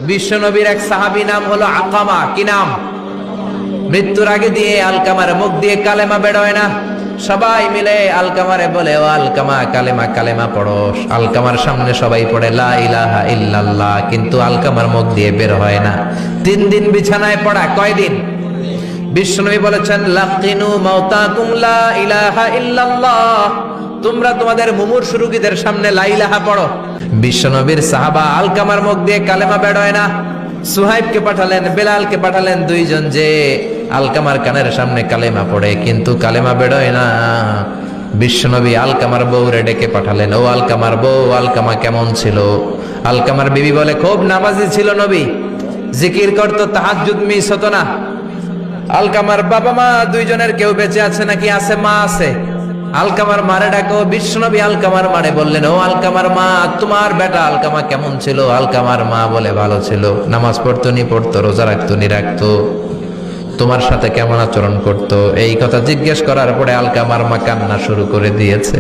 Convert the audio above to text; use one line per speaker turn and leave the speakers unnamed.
বিশ্বনবীর এক সাহাবী নাম হলো আকামা। কি নাম? মৃত্যুর আগে দিয়ে আলকামার মুখ দিয়ে কালেমা বেরোয় না। সবাই মিলে আলকামারে বলে, ও আলকামা কালেমা কালেমা পড়ো। আলকামার সামনে সবাই পড়ে লা ইলাহা ইল্লাল্লাহ, কিন্তু আলকামার মুখ দিয়ে বের হয় না। 3 দিন বিছানায় পড়া। কয়দিন? বিশ্বনবী বলেছেন লাকিনু মাউতাকুম লা ইলাহা ইল্লাল্লাহ, তোমরা তোমাদের মুমূর্ষু রোগীদের সামনে লা ইলাহা পড়ো। বিশ্বনবীর সাহাবা আলকামার মুখ দিয়ে কালেমা বেরোয় না। সুহাইবকে পাঠালেন, বেলালকে পাঠালেন, 2 জন যে আলকামার কানের সামনে কালেমা পড়ে, কিন্তু কালেমা বেরোয় না। বিশ্বনবী আলকামার বউরে ডেকে পাঠালেন, ও আলকামার বউ, আলকামা কেমন ছিল? আলকামার বিবি বলে, খুব নামাজি ছিল নবী, জিকির করতো, তাহাজ্জুদ মিস হতো না। আলকামার বাবা মা 2 জনের কেউ বেঁচে আছে নাকি? আছে, মা আছে। আলকামার মারে ডাকো। বিশ্বনবী আলকামার মারে বললেন, ও আলকামার মা, তোমার বেটা আলকামা কেমন ছিল? আলকামার মা বলে, ভালো ছিল, নামাজ পড়তো নি পড়তো, রোজা রাখতো নি রাখতো, তোমার সাথে কেমন আচরণ করতো। এই কথা জিজ্ঞেস করার পরে আলকামার মা কান্না শুরু করে দিয়েছে।